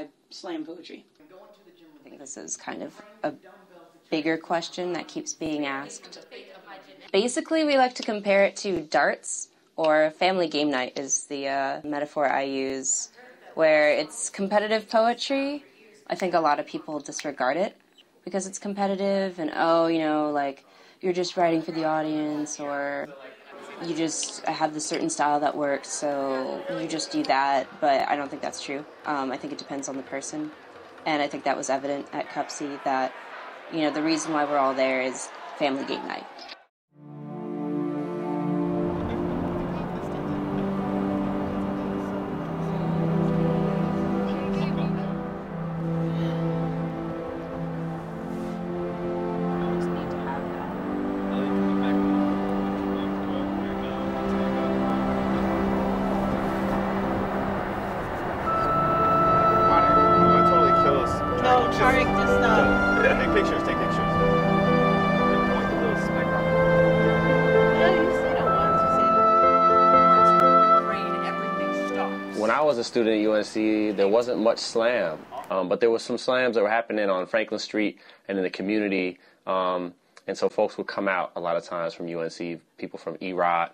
describe slam poetry? I think this is kind of a bigger question that keeps being asked. Basically, we like to compare it to darts, or family game night is the metaphor I use, where it's competitive poetry. I think a lot of people disregard it because it's competitive and, oh, you know, like, you're just writing for the audience, or you just have this certain style that works, so you just do that, but I don't think that's true. I think it depends on the person, and I think that was evident at CUPSI that, you know, the reason why we're all there is family game night. Tariq, just take pictures, take pictures. Point the little speck on it. Yeah, you said it once. You said it. When I was a student at UNC, there wasn't much slam, but there was some slams that were happening on Franklin Street and in the community, and so folks would come out a lot of times from UNC, people from EROT,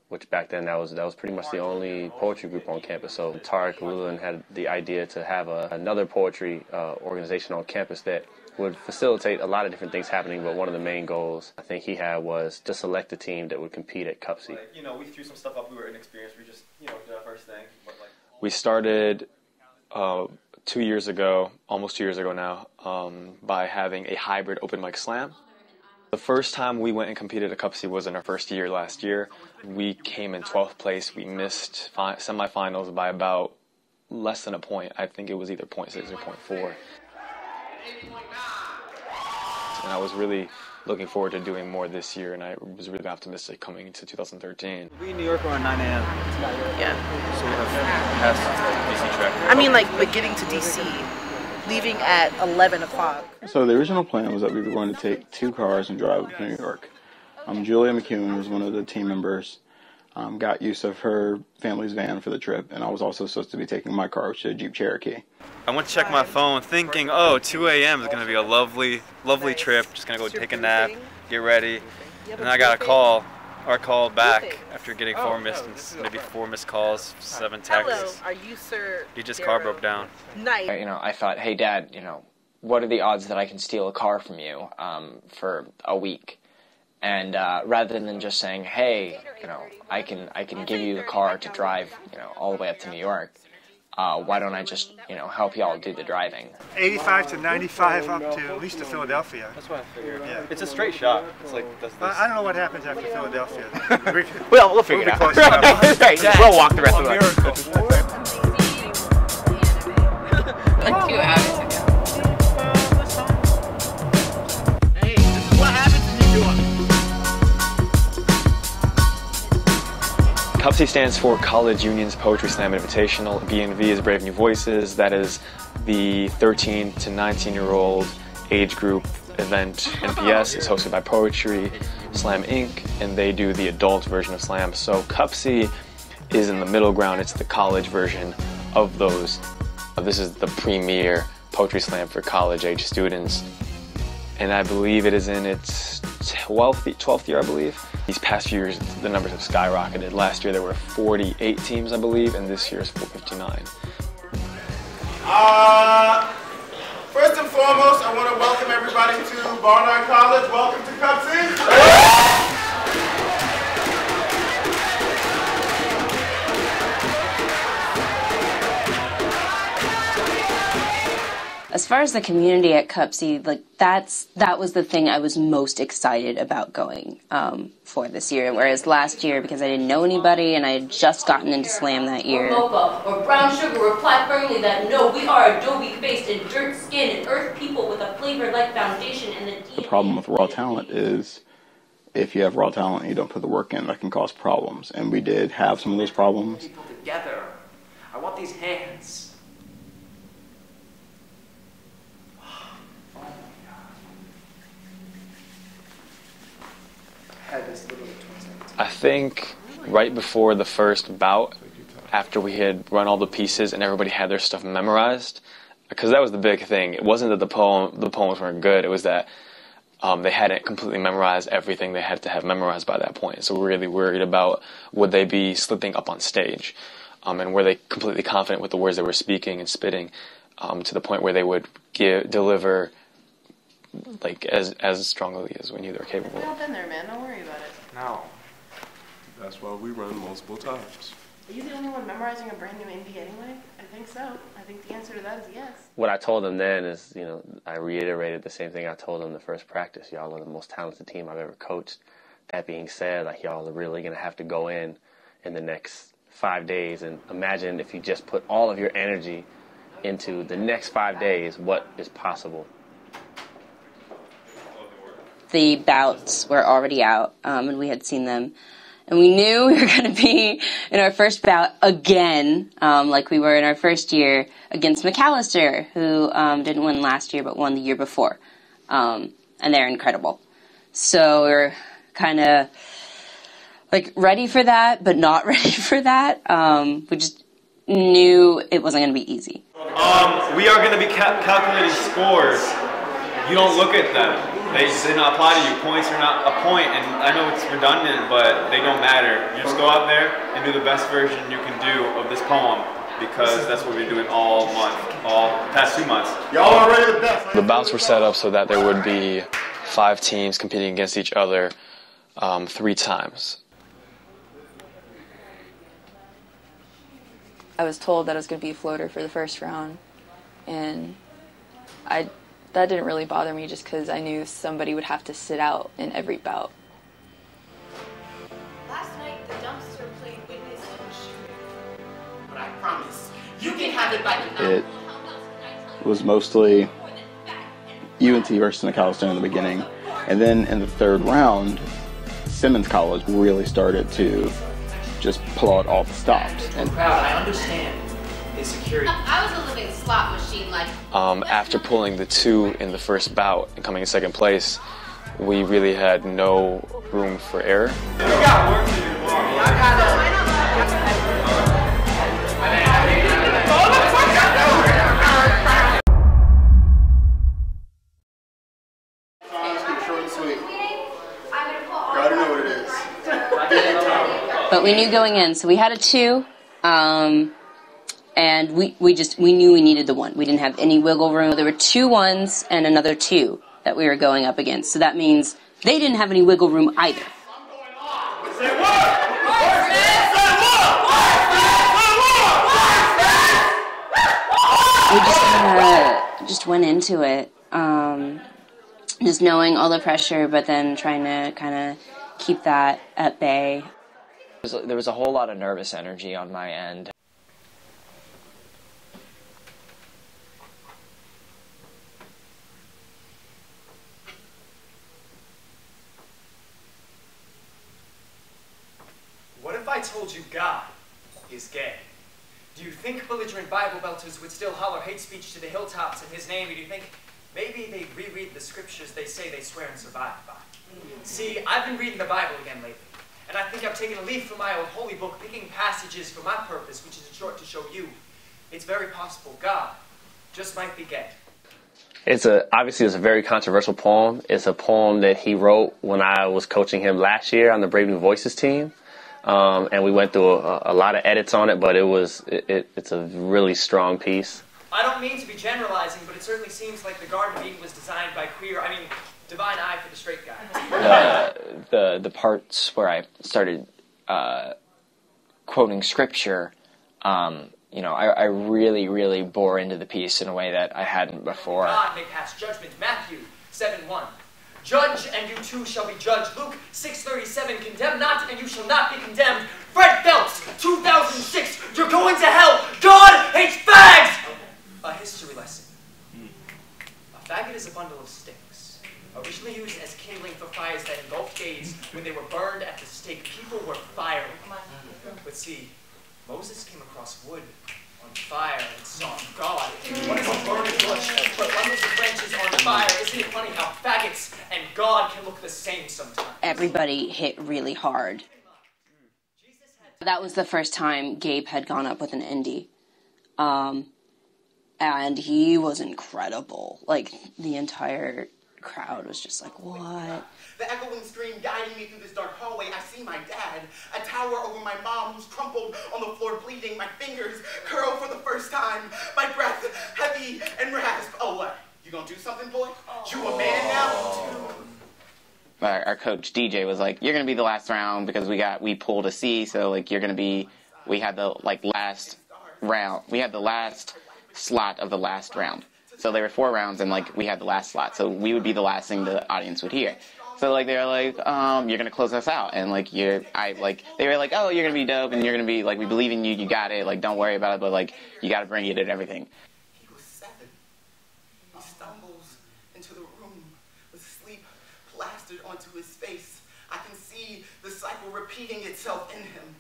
which back then that was pretty much the only poetry group on campus. So Tariq Luthun had the idea to have another poetry organization on campus that would facilitate a lot of different things happening, but one of the main goals I think he had was to select a team that would compete at CUPSI. You know, we threw some stuff up, we were inexperienced, we just, you know, did our first thing. But like... We started 2 years ago, almost 2 years ago now, by having a hybrid open mic slam. The first time we went and competed at CUPSI was in our first year last year. We came in 12th place. We missed semifinals by about less than a point. I think it was either 0.6 or 0.4. And I was really looking forward to doing more this year, and I was really optimistic coming into 2013. We'll be in New York around 9 a.m. Yeah. So we have past DC track. I mean, like, but getting to DC, leaving at 11 o'clock. So the original plan was that we were going to take 2 cars and drive to New York. Julia McEwen was one of the team members, got use of her family's van for the trip, and I was also supposed to be taking my car, which is a Jeep Cherokee. I went to check my phone thinking, oh, 2 a.m. is going to be a lovely trip. Just going to go take a nap, get ready. And then I got a call, or called back after getting 4 missed calls, 7 texts. Hello, are you Sir Just car broke down. Nice. You know, I thought, hey, Dad, you know, what are the odds that I can steal a car from you for a week? And rather than just saying, hey, you know, I can give you the car to drive, you know, all the way up to New York, why don't I just, you know, help y'all do the driving? 85 to 95 up to at least to Philadelphia. That's what I figured. Yeah. It's a straight shot. It's like I don't know what happens after Philadelphia. We'll figure it out. Right, we'll walk the rest of the way. Like 2 hours ago. Hey, this is what happens when you do it. CUPSI stands for College Union's Poetry Slam Invitational. BNV is Brave New Voices. That is the 13 to 19-year-old age group event. NPS is hosted by Poetry Slam Inc., and they do the adult version of slam. So CUPSI is in the middle ground. It's the college version of those. This is the premier poetry slam for college-age students, and I believe it is in its 12th year, I believe. These past few years, the numbers have skyrocketed. Last year there were 48 teams, I believe, and this year is 459. First and foremost, I want to welcome everybody to Barnard College. Welcome to CUPSI. As far as the community at CUPSI, like that was the thing I was most excited about going for this year. Whereas last year, because I didn't know anybody and I had just gotten into slam that year. Mocha or brown sugar, reply firmly that no, we are adobe-based and dirt skin and earth people with a flavor-like foundation and The problem with raw talent is if you have raw talent and you don't put the work in, that can cause problems. And we did have some of those problems. People together. I want these hands. I think right before the first bout, after we had run all the pieces and everybody had their stuff memorized, because that was the big thing. It wasn't that the poems weren't good. It was that they hadn't completely memorized everything they had to have memorized by that point. So we're really worried about would they be slipping up on stage, and were they completely confident with the words they were speaking and spitting, to the point where they would deliver like as strongly as we knew they were capable. We've all been there, man. Don't worry about it. No. That's why we run multiple times. Are you the only one memorizing a brand new NP anyway? I think so. I think the answer to that is yes. What I told them then is, I reiterated the same thing I told them the first practice. Y'all are the most talented team I've ever coached. That being said, y'all are really going to have to go in the next 5 days, and imagine if you just put all of your energy into the next 5 days, what is possible. The bouts were already out, and we had seen them. And we knew we were going to be in our first bout again, like we were in our first year against McAllister, who didn't win last year but won the year before. And they're incredible. So we were kind of ready for that, but not ready for that. We just knew it wasn't going to be easy. We are going to be calculating scores. You don't look at them. They don't apply to you. Points are not a point, and I know it's redundant, but they don't matter. You just go out there and do the best version you can do of this poem, because that's what we're doing all past 2 months. Y'all are ready the best. The bouts were set up so that there would be 5 teams competing against each other 3 times. I was told that I was going to be a floater for the first round, and that didn't really bother me just because I knew somebody would have to sit out in every bout. Last night, the dumpster played witness to a shooting. But I promise, you can have it by the It was mostly UNT versus McAllister in the beginning. And then in the 3rd round, Simmons College really started to just pull out all the stops. And I understand. Insecurity. I was a living slot machine like... After pulling the 2 in the first bout and coming in 2nd place, we really had no room for error. We got work to do tomorrow. Short and sweet. You already know what it is. But we knew going in, so we had a 2. And we knew we needed the 1. We didn't have any wiggle room. There were 2 1s and another 2 that we were going up against. So that means they didn't have any wiggle room either. We just went into it, just knowing all the pressure, but then trying to kind of keep that at bay. There was a whole lot of nervous energy on my end. What if I told you God is gay? Do you think belligerent Bible belters would still holler hate speech to the hilltops in his name? Or do you think maybe they'd reread the scriptures they say they swear and survive by? See, I've been reading the Bible again lately, and I think I've taken a leaf from my old holy book, picking passages for my purpose, which is in short to show you it's very possible God just might be gay. Obviously it's a very controversial poem. It's a poem that he wrote when I was coaching him last year on the Brave New Voices team. And we went through a lot of edits on it, but it's a really strong piece. I don't mean to be generalizing, but it certainly seems like the Garden of Eden was designed by divine eye for the straight guy. The parts where I started quoting scripture, I really bore into the piece in a way that I hadn't before. God may pass judgment. Matthew 7:1. Judge, and you too shall be judged. Luke 6:37. Condemn not, and you shall not be condemned. Fred Phelps 2006. You're going to hell. God hates fags. A history lesson. A faggot is a bundle of sticks, originally used as kindling for fires that engulfed days when they were burned at the stake. People were fiery. But see, Moses came across wood on fire and saw God. What is a burning bush but bundles of branches on fire? Isn't it funny how faggots and God can look the same sometimes? Everybody hit really hard. That was the first time Gabe had gone up with an indie. And he was incredible. Like, the entire crowd was just like, what? The echoing stream guiding me through this dark hallway. I see my dad, a tower over my mom who's crumpled on the floor bleeding. My fingers curl for the first time. My breath heavy and rasp. Oh, what? You gonna do something, boy? You a man now? Our coach DJ was like, "You're gonna be the last round because we pulled a C, so like you're gonna be." We had the last round. We had the last slot of the last round. So there were 4 rounds, and like we had the last slot, so we would be the last thing the audience would hear. So like they were like, "You're gonna close us out," and like they were like, "Oh, you're gonna be dope, and you're gonna be like, we believe in you. You got it. Like don't worry about it, but like you got to bring it and everything." He was 7. He stumbles into the room with sleep plastered onto his face. I can see the cycle repeating itself in him.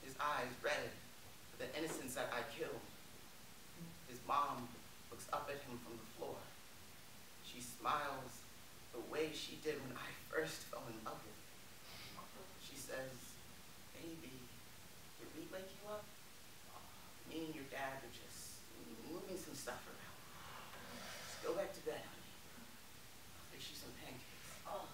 His eyes red with the innocence that I killed. His mom looks up at him from the floor. She smiles the way she did when I first fell in love with him. She says, "Baby, did we wake you up? Me and your dad were just moving some stuff around. Just go back to bed, honey. I'll fix you some pancakes." Oh,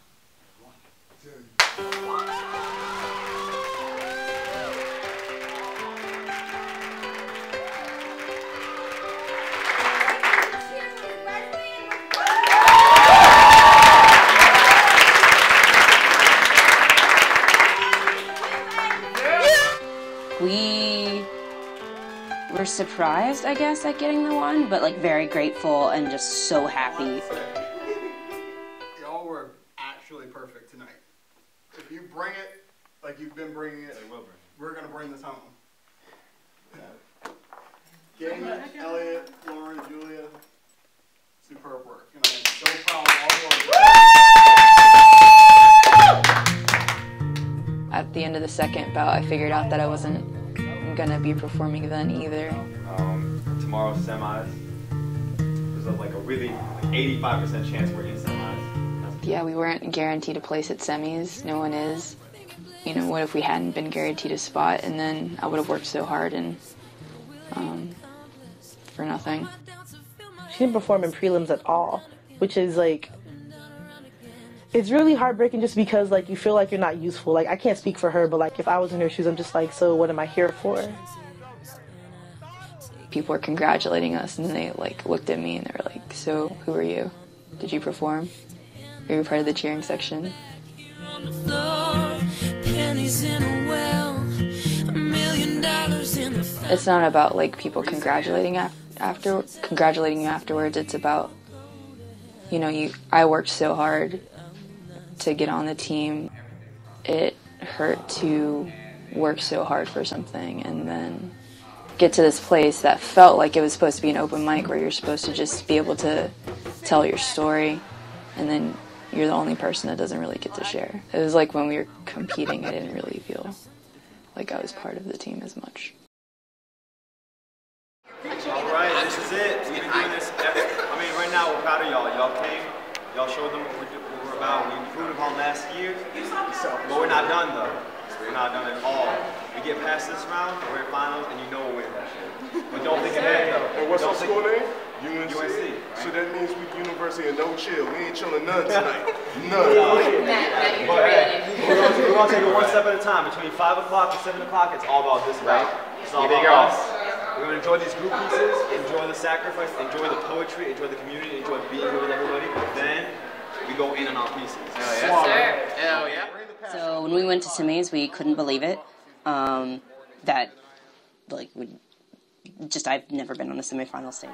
We were surprised, I guess, at getting the one, but like very grateful and just so happy. Y'all were actually perfect tonight. If you bring it like you've been bringing it, we're going to bring this home. Gabe, Elliot, Lauren, Julia, superb work. And I am so proud of all of you. At the end of the second bout, I figured out that I wasn't going to be performing then either. Tomorrow's semis. There's like a really 85% chance we're in semis. Yeah, we weren't guaranteed a place at semis. No one is. You know, what if we hadn't been guaranteed a spot, and then I would have worked so hard and for nothing. She didn't perform in prelims at all, which is like, it's really heartbreaking just because like you feel like you're not useful. Like I can't speak for her, but like if I was in her shoes, I'm just like, so what am I here for? People were congratulating us, and they like looked at me and they were like, "So who are you? Did you perform? Are you part of the cheering section?" It's not about like people congratulating you afterwards. It's about, you know, I worked so hard to get on the team. It hurt to work so hard for something and then get to this place that felt like it was supposed to be an open mic where you're supposed to just be able to tell your story, and then you're the only person that doesn't really get to share. It was like when we were competing, I didn't really feel like I was part of the team as much. Alright, this is it. We've been doing this right now we're proud of y'all. Y'all came, y'all showed them what we're about. We improved upon last year, but we're not done though. We're not done at all. We get past this round, we're at finals, and you know we're winning that shit. But don't think ahead though. And what's our school name? UNC. Right? So that means we University of No Chill. We ain't chilling none tonight. None. But hey, we're gonna take it one step at a time. Between 5 o'clock and 7 o'clock, it's all about this round. It's all about us. We're gonna enjoy these group pieces, enjoy the sacrifice, enjoy the poetry, enjoy the community, enjoy being here with everybody. But then we go in on our pieces. Yes, sir. Hell yeah. So when we went to semis, we couldn't believe it. That, like, I've never been on a semifinal stage.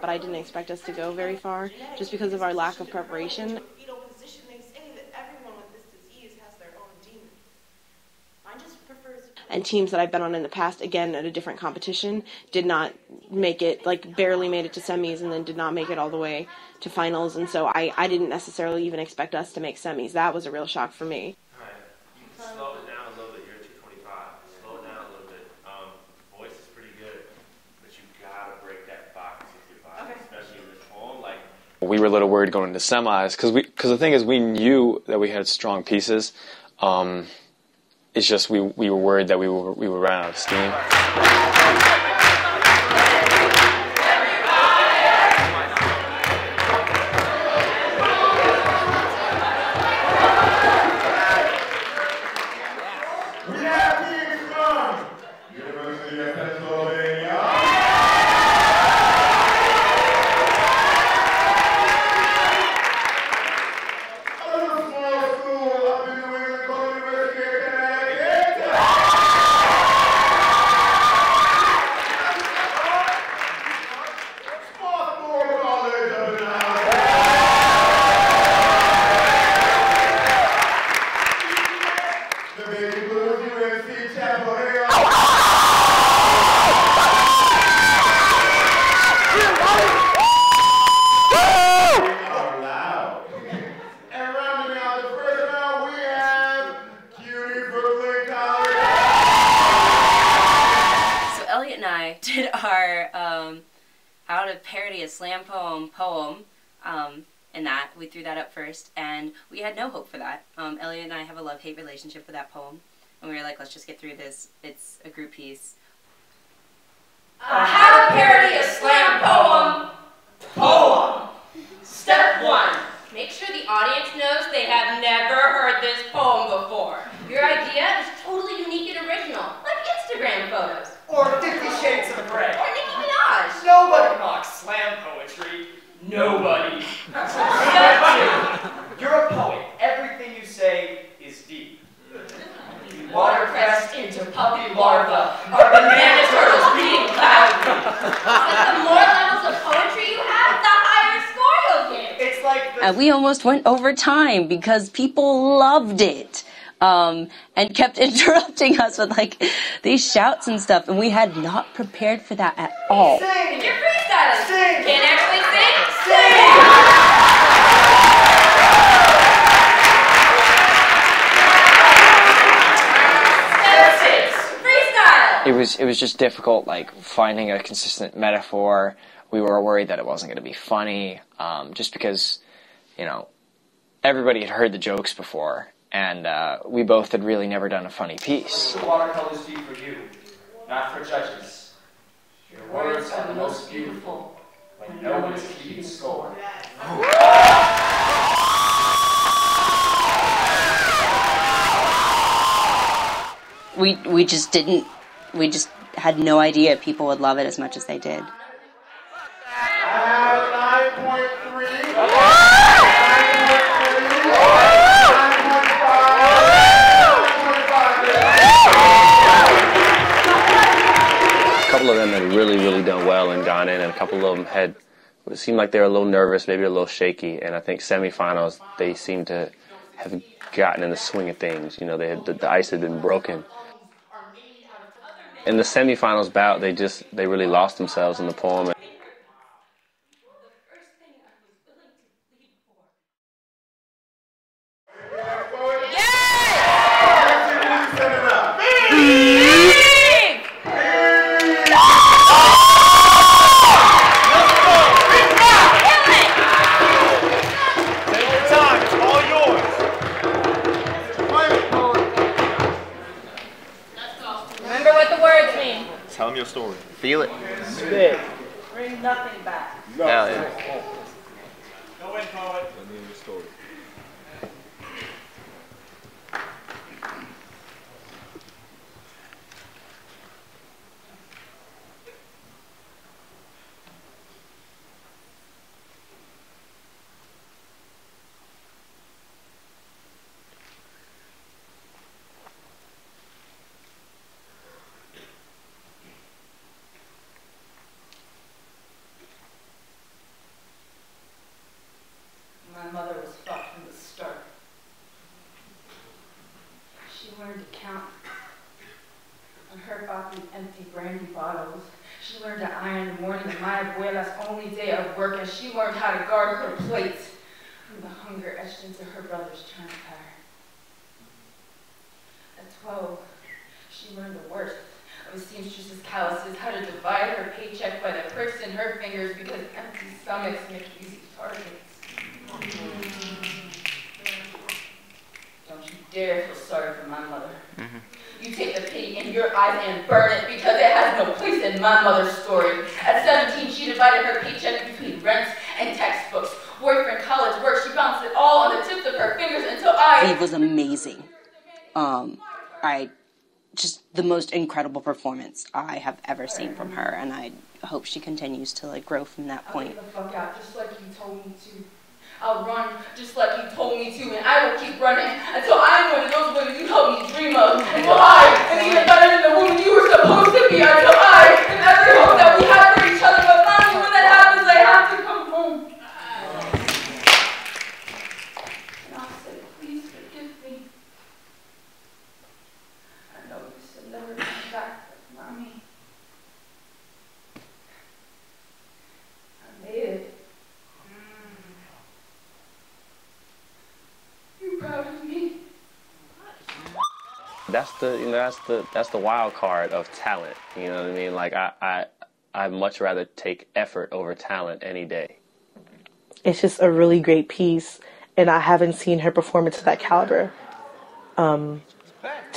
But I didn't expect us to go very far, just because of our lack of preparation. And teams that I've been on in the past, again, at a different competition, did not make it, like, barely made it to semis and then did not make it all the way to finals. And so I didn't necessarily even expect us to make semis. That was a real shock for me. All right. You can slow it down a little bit. You're at 225. Slow it down a little bit. Voice is pretty good, but you gotta break that box with your body, especially in this poem. Like, we were a little worried going into semis because the thing is we knew that we had strong pieces. It's just we were worried that we would run out of steam. UNC-Chapel Hill. And rounding out the first round, we have CUNY Brooklyn College. So Elliot and I did our how to parody a slam poem, and that we threw that up first, and we had no hope for that. Elliot and I have a love-hate relationship with that poem, and we were like, let's just get through this. It's a group piece. How to parody a slam poem. Step 1. Make sure the audience knows they have never heard this poem before. Your idea is totally unique and original, like Instagram photos. Or 50 Shades of Grey. Or Nicki Minaj. Nobody mocks slam poetry. Nobody. Step 2. You're a poet. Everything you say is deep. Watercress into puppy larva. Our banana turtles beating loudly. But the more levels of poetry you have, the higher score you'll get. It's like And we almost went over time because people loved it. And kept interrupting us with like these shouts and stuff, and we had not prepared for that at all. Sing! You're freestyling! Sing! Can't actually sing? It was just difficult, like finding a consistent metaphor. We were worried that it wasn't going to be funny, just because, you know, everybody had heard the jokes before, and we both had really never done a funny piece. Watercolors be for you, not for judges. Your words are the most beautiful when no one is keeping score. We just didn't. We just had no idea people would love it as much as they did. A couple of them had really done well and gone in, and a couple of them had, it seemed like they were a little nervous, maybe a little shaky, and I think semifinals, they seemed to have gotten in the swing of things. You know, they had, the ice had been broken. In the semifinals bout, they really lost themselves in the poem. Remember what the words mean. Tell them your story. Feel it. Spit. Bring nothing back. Hell yeah. Go in, poet. Tell me your story. My mother was fucked from the start. She learned to count on her papi's empty brandy bottles. She learned to iron in the morning of my abuela's only day of work, and she learned how to guard her plate from the hunger etched into her brother's china pattern. At 12, she learned the worst of a seamstress's calluses how to divide her paycheck by the pricks in her fingers because empty stomachs make easy targets. Don't you dare feel sorry for my mother. You take the pity in your eyes and burn it because it has no place in my mother's story. At 17, she divided her paycheck between rents and textbooks, boyfriend, college, work. She bounced it all on the tips of her fingers until It was amazing. Just the most incredible performance I have ever seen from her, and I hope she continues to like grow from that point. I'll get the fuck out just like you told me to. I'll run just like you told me to, and I will keep running until I'm one of those women you helped me dream of. Until I am even better than the woman you were supposed to be. Until I am every hope that we have for each other. But mommy, when that happens, I have to come home. And I'll say, please forgive me. I know you said never come back, but mommy, I made it. Proud of me. That's the wild card of talent. You know what I mean? Like I'd much rather take effort over talent any day. It's just a really great piece, and I haven't seen her perform it to that caliber to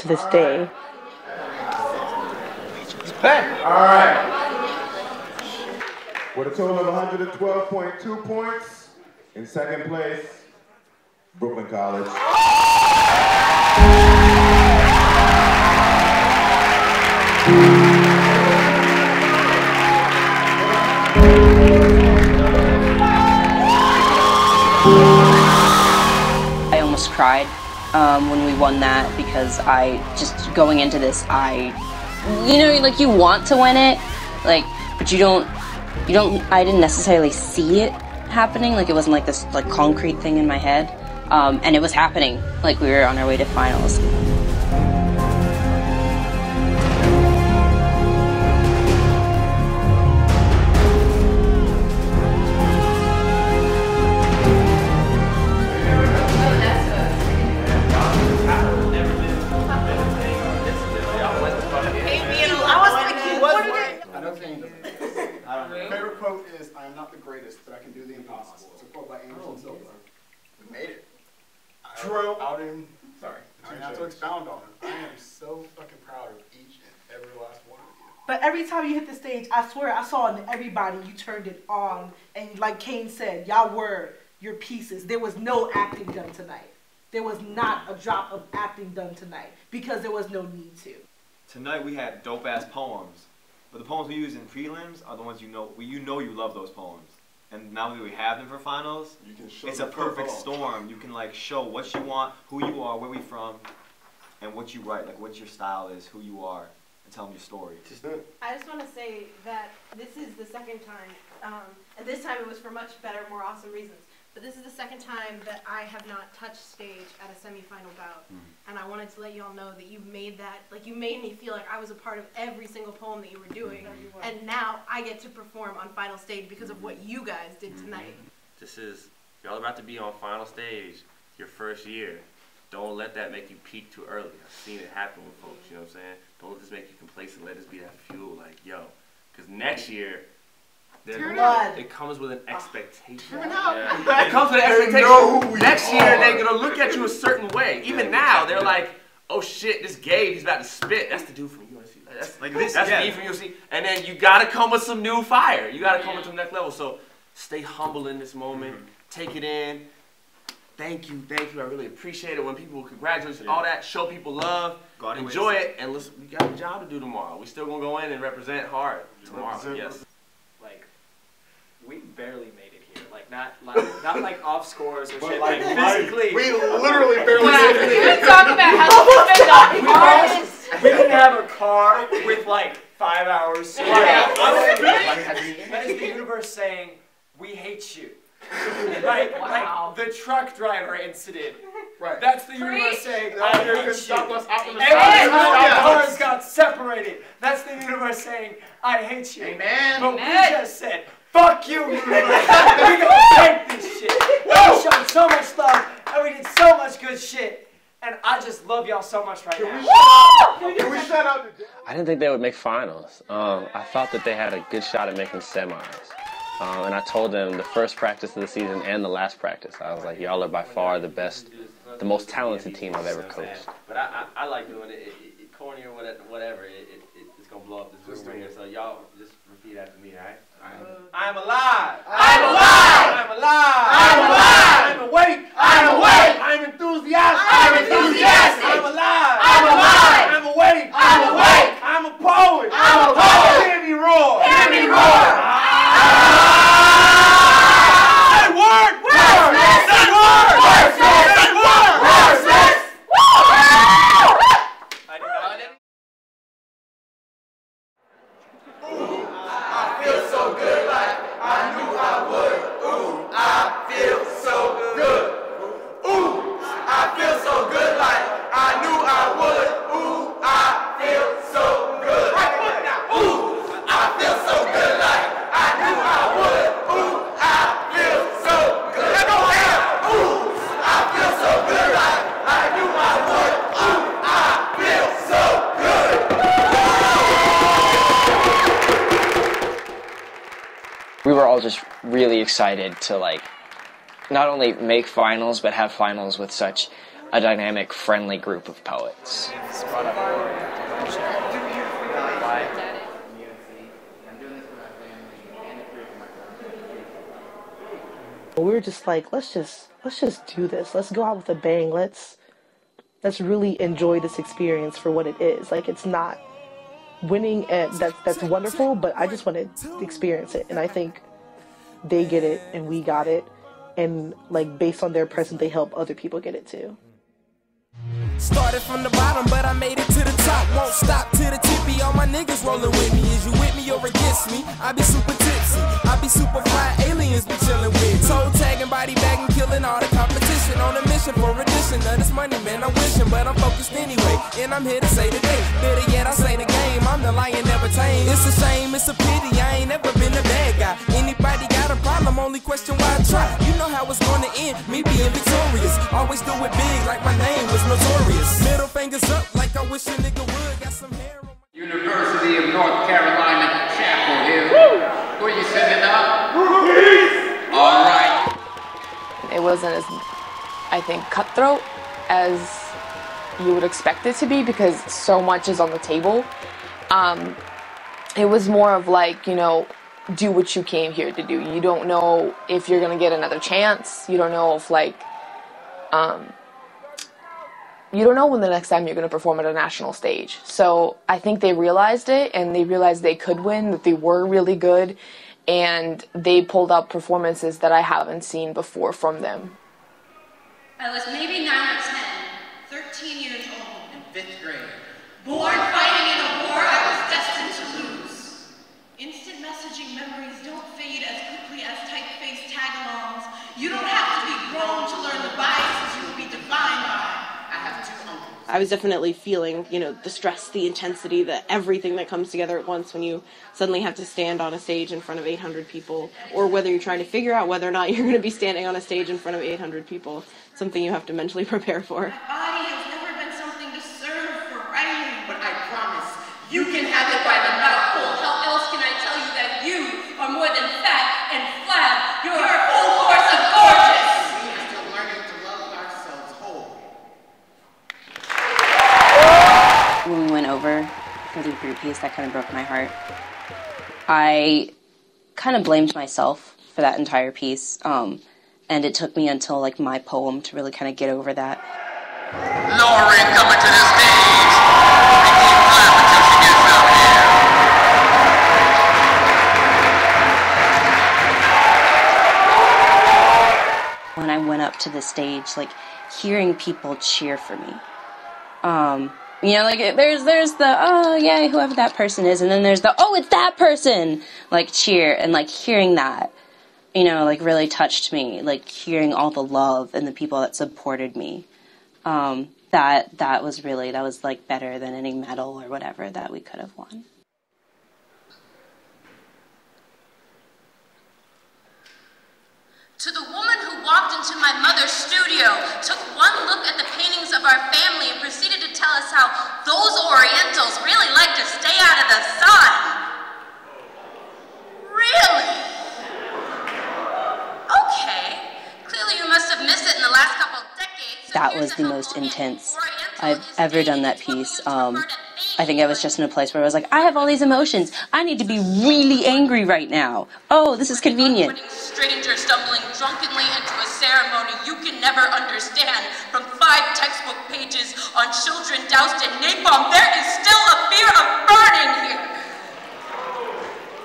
this day. All right. With a total of 112.2 points, in second place, Brooklyn College. I almost cried when we won that because I just going into this, like you want to win it, like, but you don't. I didn't necessarily see it happening. Like it wasn't like this like concrete thing in my head. And it was happening, like we were on our way to finals. Favorite quote is, "I am not the greatest, but I can do the impossible." It's a quote by Anderson Silva. We made it. True. Not to expound on it. I am so fucking proud of each and every last one of you. But every time you hit the stage, I swear I saw in everybody you turned it on. And like Kane said, y'all were your pieces. There was no acting done tonight. There was not a drop of acting done tonight because there was no need to. Tonight we had dope-ass poems. But the poems we use in prelims are the ones you know you love those poems. And now that we have them for finals, it's a perfect storm. You can like show what you want, who you are, where we from, and what you write, like what your style is, who you are, and tell them your story. I just want to say that this is the second time, and this time it was for much better, more awesome reasons. But this is the second time that I have not touched stage at a semifinal bout. And I wanted to let you all know that you made that, like you made me feel like I was a part of every single poem that you were doing. And now I get to perform on final stage because of what you guys did tonight. Y'all about to be on final stage, your first year. Don't let that make you peak too early. I've seen it happen with folks, you know what I'm saying? Don't let this make you complacent, let this be that fuel, like, yo. Because next year, it comes with an expectation. It comes with an expectation. Next year, they're going to look at you a certain way. Even now, they're like, oh shit, this Gabe, he's about to spit. That's the dude from UNC. That's me from UNC. And then you got to come with some new fire. You got to come with some next level. So stay humble in this moment. Take it in. Thank you. I really appreciate it when people congratulate you, all that. Show people love. Enjoy it. And listen, we got a job to do tomorrow. We still going to go in and represent hard tomorrow. Yes. Like, we barely made it here. Like, not like off scores or shit. Like, physically. We literally barely made it here. Can we talk about how this We didn't have a car with like 5 hours. So that is the universe saying, we hate you. Like the truck driver incident. Right. That's the universe saying, I hate you. Stop us out in the Cars got separated. That's the universe saying, I hate you. Amen. But we just said, fuck you, universe. We gonna take this shit. We showed so much love, and we did so much good shit. And I just love y'all so much right now. Can we shout out to I didn't think they would make finals. I thought that they had a good shot at making semis. And I told them the first practice of the season and the last practice, I was like, y'all are by far the best, the most talented team I've ever coached. But I like doing it. Corny or whatever. It's going to blow up this room right here. So y'all just repeat after me, all right? I'm alive. I'm alive. I'm alive. I'm alive. I'm awake. I'm awake. I'm enthusiastic. I'm enthusiastic. I'm alive. I'm alive. I'm awake. I'm awake. I'm a poet. I'm a poet. Hear me roar. Hear me roar. Say word. Wordsmiths. Say word. Wordsmiths. Say word. Wordsmiths. I feel so good like I knew I would. Ooh, I feel so good. Ooh, I feel so good like I knew I would. Ooh, I feel so good. Ooh, I feel so good like I knew I would. Ooh, I feel so good. Ooh, I feel so good like I knew I would. Ooh, I feel so good. We were all just really excited to not only make finals, but have finals with such a dynamic, friendly group of poets. We were just like, let's just do this. Let's go out with a bang. Let's really enjoy this experience for what it is. Like, it's not winning, and that's wonderful, but I just want to experience it. And I think they get it and we got it, and based on their present, they help other people get it too. Started from the bottom, but I made it to the top. Won't stop to the tippy. All my niggas rolling with me. Is you with me or against me? I be super tipsy. I be super fly. Aliens be chilling with. Toe tagging, body bagging, killing all the competition. On a mission for addition of this money, man. I'm wishing, but I'm focused anyway. And I'm here to say today. Better yet, I say the game. I'm the lion, never tame. It's a shame, it's a pity. I ain't never been a bad guy. Anybody got a problem? Only question why I try. You know how it's gonna end. Me being victorious. Always do it big, like my name was notorious. Middle fingers up like I wish a nigga would. Got some hair on my University of North Carolina, Chapel Hill. Who are you sending up? All right. It wasn't as, I think, cutthroat as you would expect it to be because so much is on the table. It was more of do what you came here to do. You don't know if you're gonna get another chance. You don't know if you don't know when the next time you're going to perform at a national stage. So I think they realized it, and they realized they could win, that they were really good, and they pulled up performances that I haven't seen before from them. I was maybe 9 or 10, 13 years old. In 5th grade. Born fighting in a war I was destined to lose. Instant messaging memories don't fade as quickly as type-faced tag-alongs. You don't have to be grown to learn the biases you will be defined by. I was definitely feeling, the stress, the intensity, everything that comes together at once when you suddenly have to stand on a stage in front of 800 people, or whether you're trying to figure out whether or not you're going to be standing on a stage in front of 800 people, something you have to mentally prepare for. My body has never been something to serve for writing. But I promise, you can have it by the mouthful. How else can I tell you that you are more than fat and flab? You're a full course of gorgeous. We are still learning to love ourselves whole. When we went over for the group piece, that kind of broke my heart. I kind of blamed myself for that entire piece, and it took me until my poem to really kind of get over that. Lauren coming to the stage. Keep clapping until she gets up here. When I went up to the stage, hearing people cheer for me. There's the, oh, yeah, whoever that person is, and then there's the, oh, it's that person, cheer, and, hearing that, really touched me, hearing all the love and the people that supported me, that was better than any medal or whatever that we could have won. To the woman who walked into my mother's studio, took one look at the paintings of our family, and proceeded to tell us how those Orientals really like to stay out of the sun. Really? Okay. Clearly you must have missed it in the last couple of decades. That was the most intense I've ever done that piece. I think I was just in a place where I was like, I have all these emotions. I need to be really angry right now. Oh, this is convenient. Stranger stumbling drunkenly into a ceremony you can never understand. From 5 textbook pages on children doused in napalm, there is still a fear of burning here.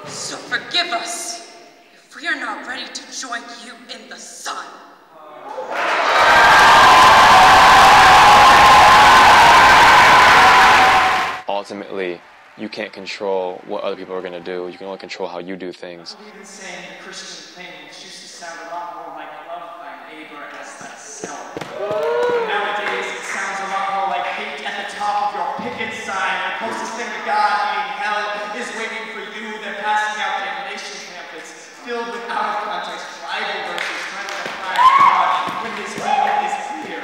So forgive us if we are not ready to join you in the sun. Ultimately, you can't control what other people are going to do. You can only control how you do things. Even saying Christian things used to sound a lot more like love thy neighbor as thyself. But nowadays, it sounds a lot more like hate at the top of your picket sign. The closest thing to God being hell is waiting for you. They're passing out damnation pamphlets filled with out-of-context Bible verses trying to define God when his meaning is clear.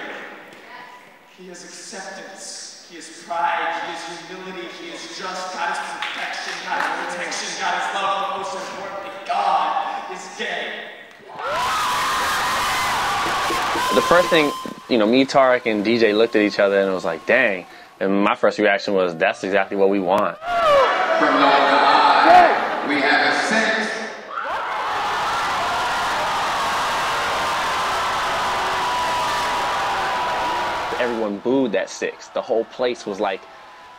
He is acceptance. He is pride, he is humility, he is just, God is perfection, God is protection, God is love, but most importantly, God is gay. The first thing, me, Tariq, and DJ looked at each other and it was like, dang. And my first reaction was, that's exactly what we want. From low to high, we have a sense. Everyone booed that 6. The whole place was like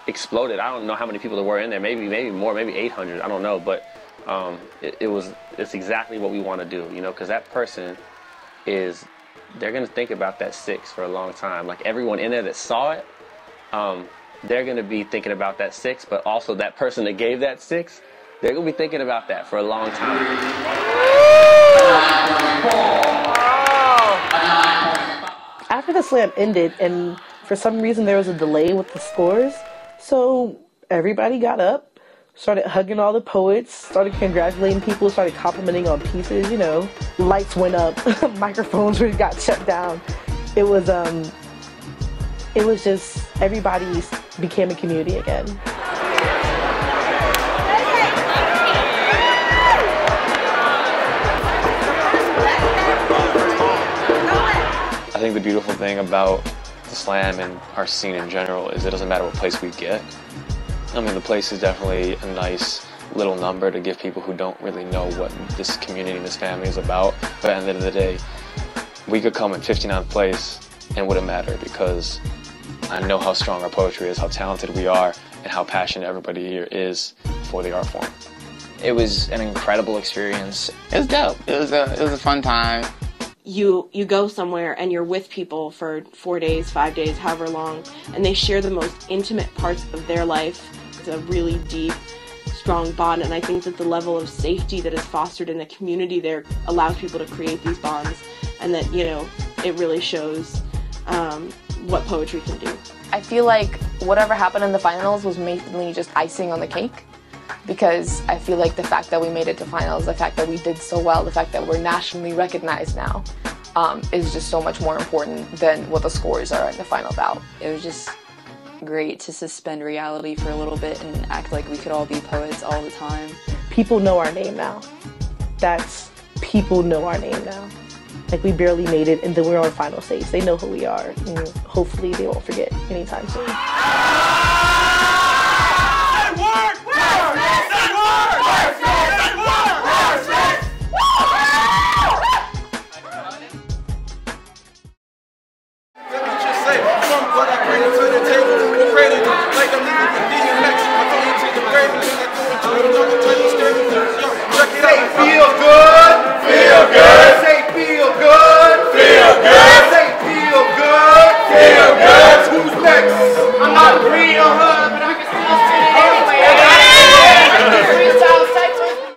exploded. I don't know how many people there were in there. Maybe more, maybe 800. I don't know. But it's exactly what we want to do, because that person they're going to think about that 6 for a long time. Like everyone in there that saw it, they're going to be thinking about that 6, but also that person that gave that 6, they're going to be thinking about that for a long time. After the slam ended, and for some reason there was a delay with the scores, so everybody got up, started hugging all the poets, started congratulating people, started complimenting on pieces, lights went up, microphones got shut down. It was just, everybody became a community again. I think the beautiful thing about the slam and our scene in general is it doesn't matter what place we get. I mean, the place is definitely a nice little number to give people who don't really know what this community and this family is about. But at the end of the day, we could come in 59th place and it wouldn't matter because I know how strong our poetry is, how talented we are, and how passionate everybody here is for the art form. It was an incredible experience. It was dope. It was a fun time. You go somewhere and you're with people for 4 days, 5 days, however long, and they share the most intimate parts of their life. It's a really deep, strong bond, and I think that the level of safety that is fostered in the community there allows people to create these bonds, and that, it really shows what poetry can do. I feel like whatever happened in the finals was mainly just icing on the cake, because I feel like the fact that we made it to finals, the fact that we did so well, the fact that we're nationally recognized now, is just so much more important than what the scores are in the final bout. It was just great to suspend reality for a little bit and act like we could all be poets all the time. People know our name now. People know our name now. Like, we barely made it, and then we're on final stage. They know who we are, and hopefully they won't forget anytime soon.